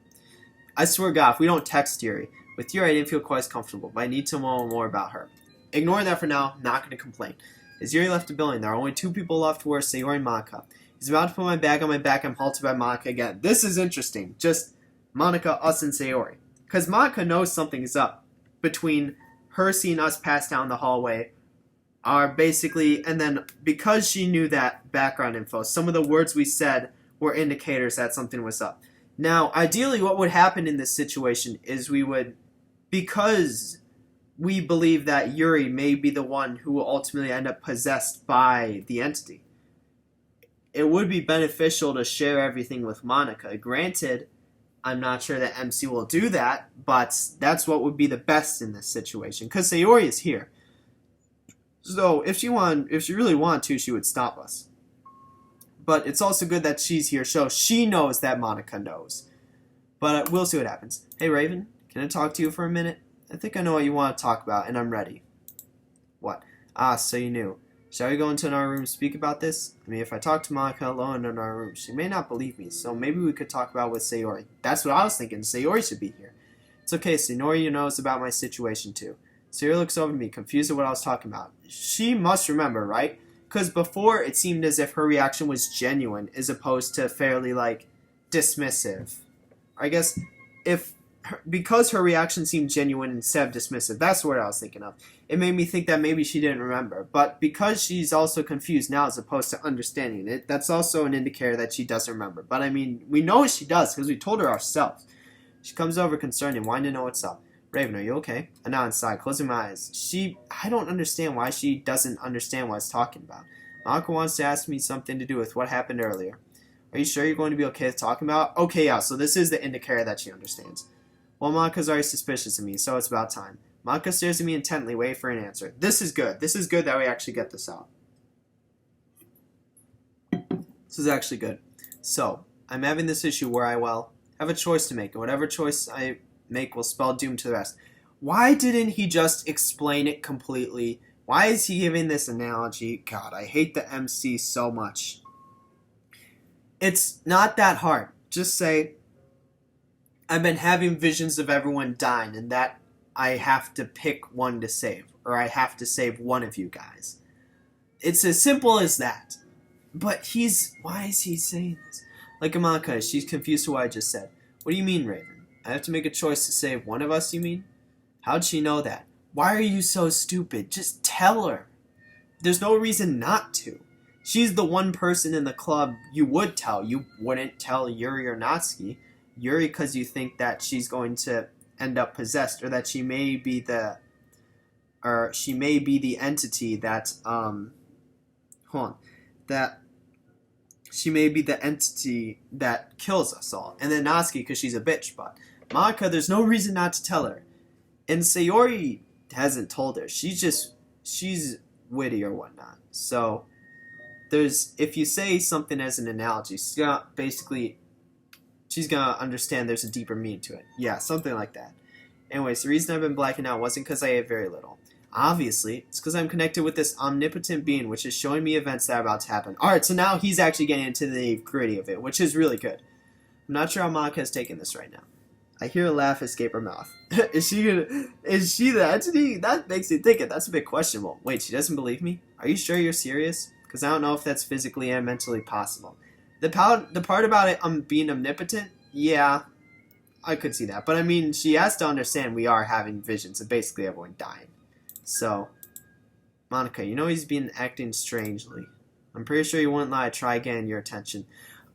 I swear to God, if we don't text Yuri. With Yuri, I didn't feel quite as comfortable, but I need to know more about her. Ignoring that for now, not going to complain. As Yuri left the building, there are only two people left who are Sayori and Monica. He's about to put my bag on my back. I'm halted by Monica again. This is interesting. Just Monica, us, and Sayori. Because Monica knows something is up between her seeing us pass down the hallway are basically, and then because she knew that background info, some of the words we said were indicators that something was up. Now, ideally, what would happen in this situation is we would, because we believe that Yuri may be the one who will ultimately end up possessed by the entity, it would be beneficial to share everything with Monica. Granted, I'm not sure that MC will do that, but that's what would be the best in this situation, because Sayori is here. So if she really wanted to, she would stop us. But it's also good that she's here, so she knows that Monica knows. But we'll see what happens. Hey, Raven, can I talk to you for a minute? I think I know what you want to talk about, and I'm ready. What? So you knew. Shall we go into another room and speak about this? I mean, if I talk to Monica alone in our room, she may not believe me, so maybe we could talk about it with Sayori. That's what I was thinking. Sayori should be here. It's okay, Sayori knows about my situation too. Sayori looks over at me, confused at what I was talking about. She must remember, right? Because before, it seemed as if her reaction was genuine, as opposed to fairly, dismissive. I guess, because her reaction seemed genuine instead of dismissive, that's what I was thinking of. It made me think that maybe she didn't remember. But because she's also confused now as opposed to understanding it, that's also an indicator that she doesn't remember. But I mean, we know she does, because we told her ourselves. She comes over concerned and wanting to know what's up. Raven, are you okay? I nod inside, closing my eyes. I don't understand why she doesn't understand what I was talking about. Monica wants to ask me something to do with what happened earlier. Are you sure you're going to be okay with talking about? Okay, yeah, so this is the indicator that she understands. Well, Monica's already suspicious of me, so it's about time. Monica stares at me intently, waiting for an answer. This is good. This is good that we actually get this out. This is actually good. So, I'm having this issue where I, have a choice to make, and whatever choice I make will spell doom to the rest. Why didn't he just explain it completely? Why is he giving this analogy? God, I hate the MC so much. It's not that hard. Just say, I've been having visions of everyone dying, and that I have to pick one to save, or I have to save one of you guys. It's as simple as that. But why is he saying this? Like Monica, she's confused to what I just said. What do you mean, Raven? I have to make a choice to save one of us, you mean? How'd she know that? Why are you so stupid? Just tell her. There's no reason not to. She's the one person in the club you would tell. You wouldn't tell Yuri or Natsuki. Yuri, because you think that she's going to end up possessed, or that she may be the entity that that she may be the entity that kills us all. And then Natsuki, because she's a bitch. But Monica, there's no reason not to tell her. And Sayori hasn't told her. She's witty or whatnot. So if you say something as an analogy, she's gonna understand there's a deeper meaning to it. Yeah, something like that. Anyways, the reason I've been blacking out wasn't because I ate very little. Obviously, it's because I'm connected with this omnipotent being, which is showing me events that are about to happen. Alright, so now he's actually getting into the nitty-gritty of it, which is really good. I'm not sure how Monica is taking this right now. I hear a laugh escape her mouth. Is she the entity? That makes me think it. That's a bit questionable. Wait, she doesn't believe me? Are you sure you're serious? Because I don't know if that's physically and mentally possible. The part about it being omnipotent, yeah, I could see that. But I mean, she has to understand we are having visions of basically everyone dying. So, Monica, you know he's been acting strangely. I'm pretty sure he wouldn't lie. Try again, your attention.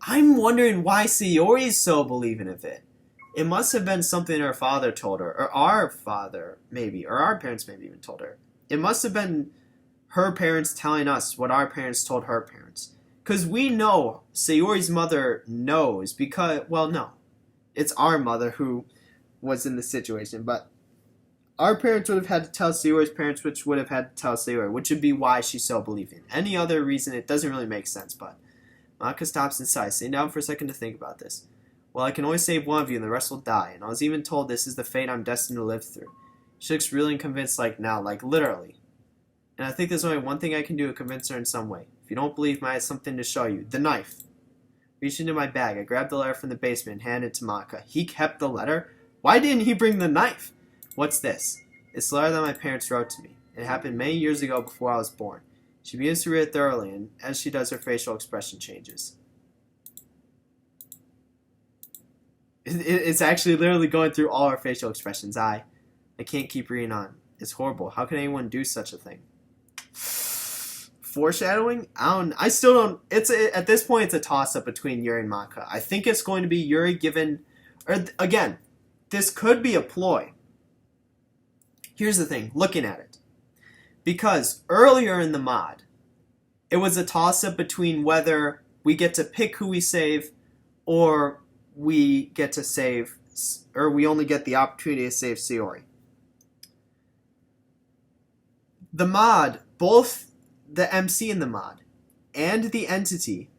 I'm wondering why Sayori's so believing of it. It must have been something her father told her, or our father, maybe, or our parents maybe even told her. It must have been her parents telling us what our parents told her parents. Because we know Sayori's mother knows because, well, no. It's our mother who was in the situation, but our parents would have had to tell Sayori's parents, which would have had to tell Sayori, which would be why she's so believing. Any other reason, it doesn't really make sense, but Monica stops and sighs, sitting down for a second to think about this. Well, I can only save one of you and the rest will die, and I was even told this is the fate I'm destined to live through. She looks really convinced now, literally. And I think there's only one thing I can do to convince her in some way. If you don't believe me, I have something to show you. The knife. Reaching into my bag, I grabbed the letter from the basement and handed it to Monica. He kept the letter? Why didn't he bring the knife? What's this? It's the letter that my parents wrote to me. It happened many years ago before I was born. She begins to read it thoroughly, and as she does, her facial expression changes. It's actually literally going through all her facial expressions. I can't keep reading on. It's horrible. How can anyone do such a thing? Foreshadowing? I still don't. At this point, it's a toss-up between Yuri and Monica. I think it's going to be Yuri given, or again, this could be a ploy. Here's the thing, looking at it. Because earlier in the mod, it was a toss-up between whether we get to pick who we save, or we get to save, or we only get the opportunity to save Sayori. The mod, both the MC in the mod and the entity,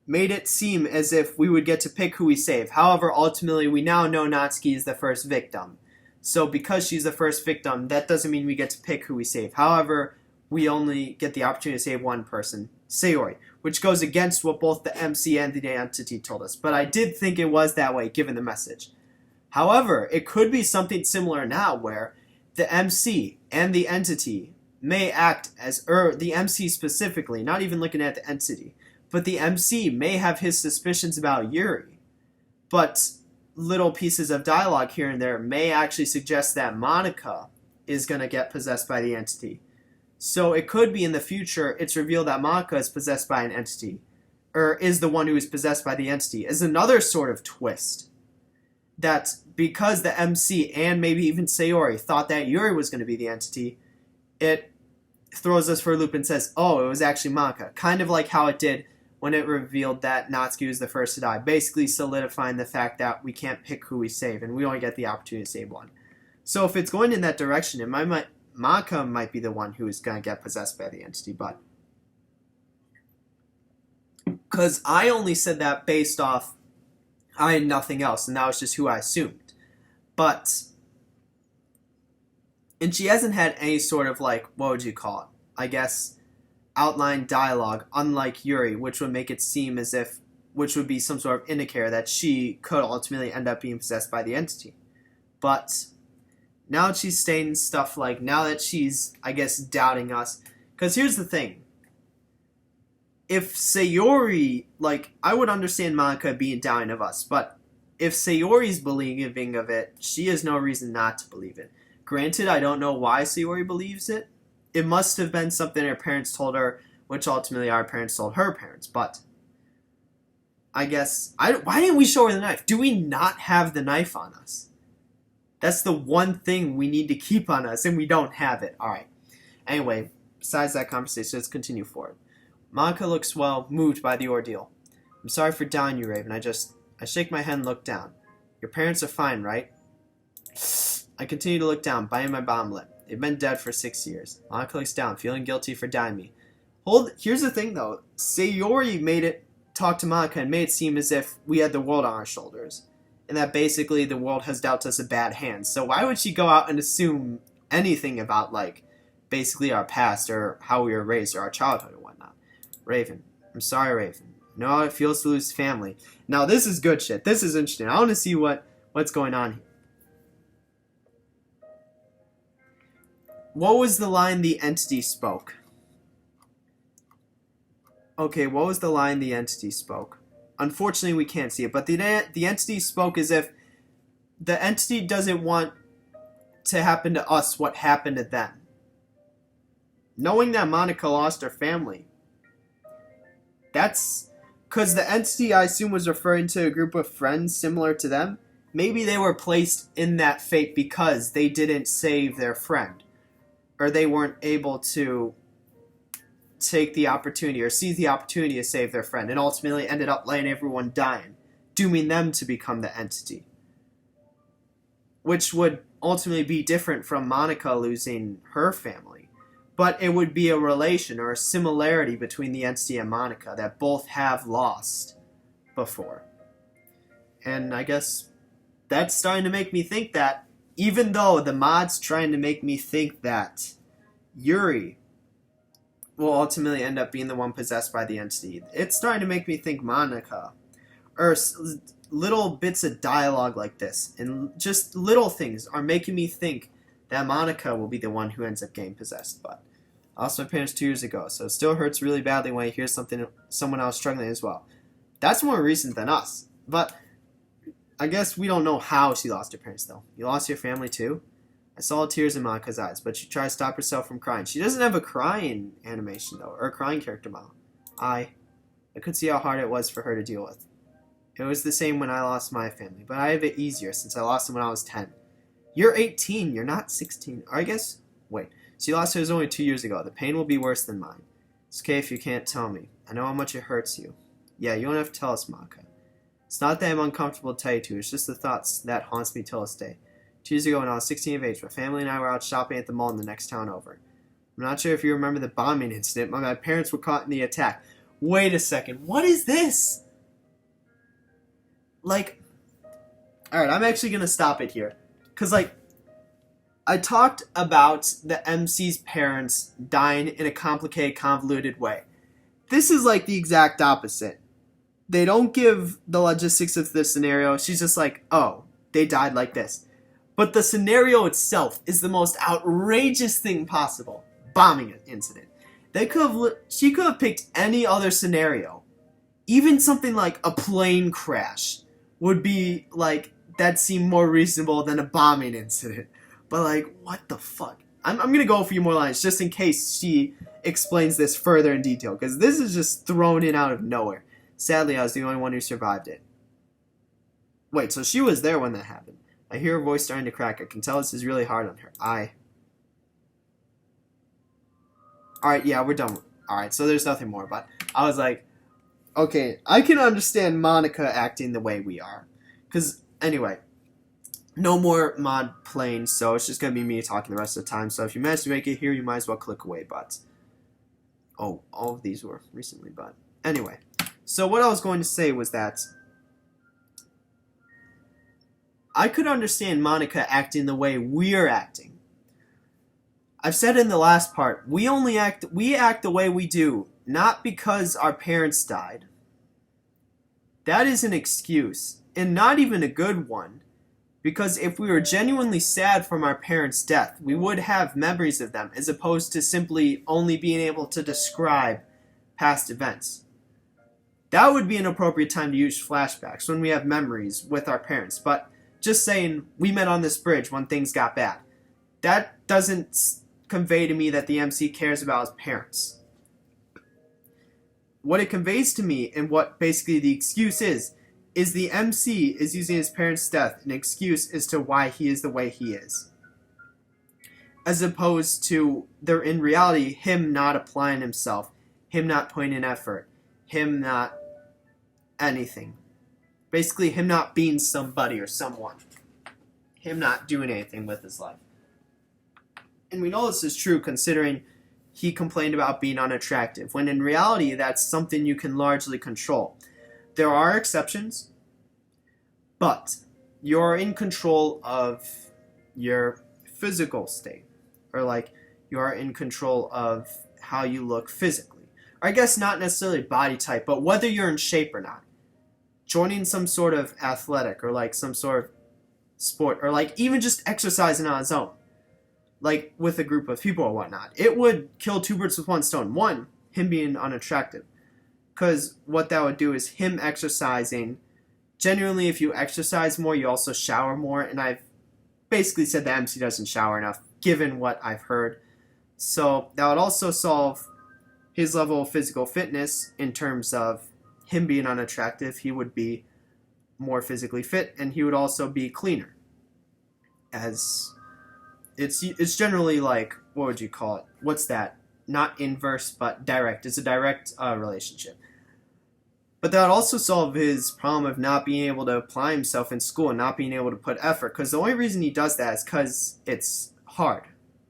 made it seem as if we would get to pick who we save. However, ultimately, we now know Natsuki is the first victim. So because she's the first victim, that doesn't mean we get to pick who we save. However, we only get the opportunity to save one person, Sayori, which goes against what both the MC and the entity told us. But I did think it was that way, given the message. However, it could be something similar now, where the MC and the entity may act as, or the MC specifically, not even looking at the entity, but the MC may have his suspicions about Yuri. But little pieces of dialogue here and there may actually suggest that Monica is going to get possessed by the entity. So it could be in the future it's revealed that Monica is possessed by an entity, or is the one who is possessed by the entity, is another sort of twist. That because the MC and maybe even Sayori thought that Yuri was going to be the entity, it throws us for a loop and says, oh, it was actually Monica. Kind of like how it did when it revealed that Natsuki was the first to die, basically solidifying the fact that we can't pick who we save, and we only get the opportunity to save one. So if it's going in that direction, Monica might be the one who is going to get possessed by the entity, but because I only said that based off, I had nothing else, and that was just who I assumed. But, and she hasn't had any sort of what would you call it? I guess outline dialogue, unlike Yuri, which would make it seem as if, which would be some sort of indicator that she could ultimately end up being possessed by the entity. But now that she's saying stuff now that she's, I guess, doubting us, because here's the thing. If Sayori, I would understand Monica being doubting of us, but if Sayori's believing of it, she has no reason not to believe it. Granted, I don't know why Sayori believes it. It must have been something her parents told her which ultimately our parents told her parents. But I guess, why didn't we show her the knife? Do we not have the knife on us? That's the one thing we need to keep on us, and we don't have it. Alright. Anyway, besides that conversation, let's continue forward. Monica looks, well, moved by the ordeal. I'm sorry for dying you, Raven. I shake my head and look down. Your parents are fine, right? I continue to look down, biting my bottom lip. They've been dead for 6 years. Monica looks down, feeling guilty for dying me. Here's the thing, though. Sayori talked to Monica and made it seem as if we had the world on our shoulders. And that basically the world has dealt us a bad hand. So why would she go out and assume anything about, like, basically our past or how we were raised or our childhood or whatnot? Raven. I'm sorry, Raven. I know how it feels to lose family. Now, this is good shit. This is interesting. I want to see what's going on here. What was the line the entity spoke? Okay, what was the line the entity spoke? Unfortunately, we can't see it, but the entity spoke as if the entity doesn't want to happen to us what happened to them. Knowing that Monica lost her family, that's because the entity, I assume, was referring to a group of friends similar to them. Maybe they were placed in that fate because they didn't save their friend, or they weren't able to take the opportunity or seize the opportunity to save their friend, and ultimately ended up letting everyone dying, dooming them to become the entity. Which would ultimately be different from Monica losing her family. But it would be a relation or a similarity between the entity and Monica that both have lost before. And I guess that's starting to make me think that, even though the mod's trying to make me think that Yuri will ultimately end up being the one possessed by the entity, it's starting to make me think Monica, or little bits of dialogue like this, and just little things are making me think that Monica will be the one who ends up getting possessed. But I lost my parents 2 years ago, so it still hurts really badly when I hear someone else struggling as well. That's more recent than us, but I guess we don't know how she lost her parents, though. You lost your family, too? I saw tears in Monica's eyes, but she tried to stop herself from crying. She doesn't have a crying animation, though, or a crying character model. I could see how hard it was for her to deal with. It was the same when I lost my family, but I have it easier since I lost them when I was 10. You're 18, you're not 16. Or I guess, wait, she lost hers only 2 years ago. The pain will be worse than mine. It's okay if you can't tell me. I know how much it hurts you. Yeah, you don't have to tell us, Monica. It's not that I'm uncomfortable to tell you to, it's just the thoughts that haunts me till this day. 2 years ago when I was 16 of age, my family and I were out shopping at the mall in the next town over. I'm not sure if you remember the bombing incident, but my parents were caught in the attack. Wait a second, what is this? Like, alright, I'm actually going to stop it here. Because, like, I talked about the MC's parents dying in a complicated, convoluted way. This is, like, the exact opposite. They don't give the logistics of the scenario. She's just like, oh, they died like this. But the scenario itself is the most outrageous thing possible. Bombing incident. She could have picked any other scenario. Even something like a plane crash would be, like, that seemed more reasonable than a bombing incident. But, like, what the fuck? I'm going to go a few more lines just in case she explains this further in detail. Because this is just thrown in out of nowhere. Sadly, I was the only one who survived it. Wait, so she was there when that happened. I hear her voice starting to crack. I can tell this is really hard on her. Alright, yeah, we're done. Alright, so there's nothing more. But I was like, okay, I can understand Monica acting the way we are. Because, anyway, no more mod playing, so it's just going to be me talking the rest of the time. So if you managed to make it here, you might as well click away, but... Oh, all of these were recently, but... Anyway, so what I was going to say was that... I could understand Monica acting the way we're acting. I've said in the last part, we act the way we do, not because our parents died. That is an excuse, and not even a good one, because if we were genuinely sad from our parents' death, we would have memories of them, as opposed to simply only being able to describe past events. That would be an appropriate time to use flashbacks, when we have memories with our parents, but just saying, we met on this bridge when things got bad. That doesn't convey to me that the MC cares about his parents. what it conveys to me and what basically the excuse is the MC is using his parents' death an excuse as to why he is the way he is. As opposed to, there in reality, him not applying himself, him not putting in effort, him not anything. Basically, him not being somebody or someone. Him not doing anything with his life. And we know this is true considering he complained about being unattractive, when in reality, that's something you can largely control. There are exceptions, but you're in control of your physical state. Or like, you're in control of how you look physically. Or I guess not necessarily body type, but whether you're in shape or not. Joining some sort of athletic or like some sort of sport, or like even just exercising on his own, like with a group of people or whatnot, it would kill two birds with one stone. One, him being unattractive, because what that would do is him exercising. Genuinely, if you exercise more, you also shower more, and I've basically said the MC doesn't shower enough, given what I've heard. So that would also solve his level of physical fitness in terms of him being unattractive. He would be more physically fit, and he would also be cleaner. As it's generally like, what would you call it? What's that? Not inverse, but direct. It's a direct relationship. But that would also solve his problem of not being able to apply himself in school and not being able to put effort. Because the only reason he does that is because it's hard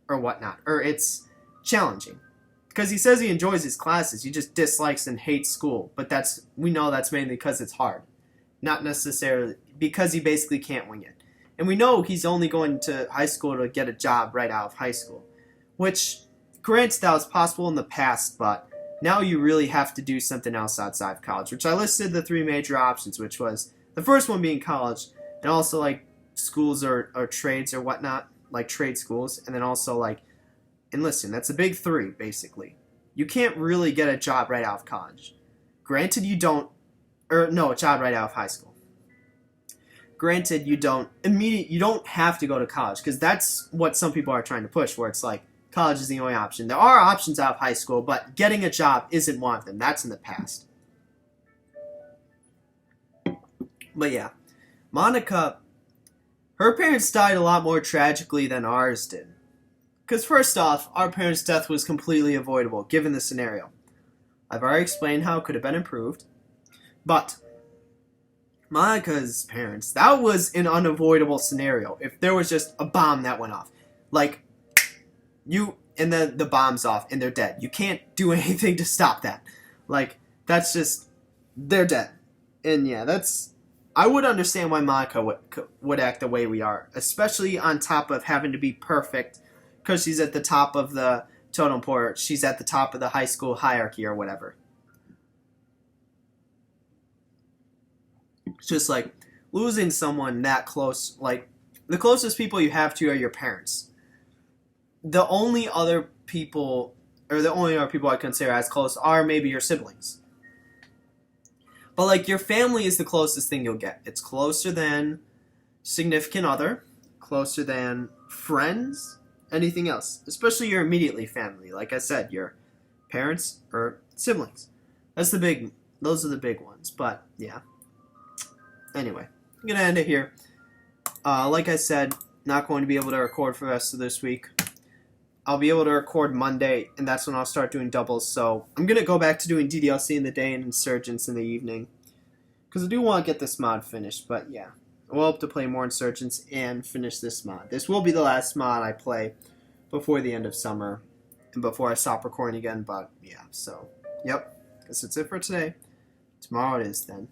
or whatnot. Or it's challenging. Because he says he enjoys his classes. He just dislikes and hates school. But we know that's mainly because it's hard. Not necessarily because he basically can't wing it. And we know he's only going to high school to get a job right out of high school. Which, granted, that was possible in the past, but now you really have to do something else outside of college. Which I listed the three major options, which was the first one being college, and also like schools or trades or whatnot, like trade schools, and then also like enlisting. That's a big three, basically. You can't really get a job right out of college. Granted, you don't, or no, a job right out of high school. Granted, you don't have to go to college, because that's what some people are trying to push, where it's like, college is the only option. There are options out of high school, but getting a job isn't one of them. That's in the past. But yeah, Monica, her parents died a lot more tragically than ours did. Because first off, our parents' death was completely avoidable, given the scenario. I've already explained how it could have been improved. But Monica's parents, that was an unavoidable scenario. If there was just a bomb that went off. Like, and then the bomb's off and they're dead. You can't do anything to stop that. Like, that's just, they're dead. And yeah, I would understand why Monica would act the way we are. Especially on top of having to be perfect, because she's at the top of the totem pole. She's at the top of the high school hierarchy or whatever. It's just like losing someone that close. Like, the closest people you have to are your parents. The only other people I consider as close are maybe your siblings. But like, your family is the closest thing you'll get. It's closer than significant other, closer than friends, anything else. Especially your immediately family. Like I said, your parents or siblings. Those are the big ones. But yeah. Anyway, I'm going to end it here. Like I said, not going to be able to record for the rest of this week. I'll be able to record Monday, and that's when I'll start doing doubles. So I'm going to go back to doing DDLC in the day and Insurgents in the evening. Because I do want to get this mod finished, but yeah. I will hope to play more Insurgents and finish this mod. This will be the last mod I play before the end of summer and before I stop recording again, but yeah. So, yep. Guess that's it for today. Tomorrow it is then.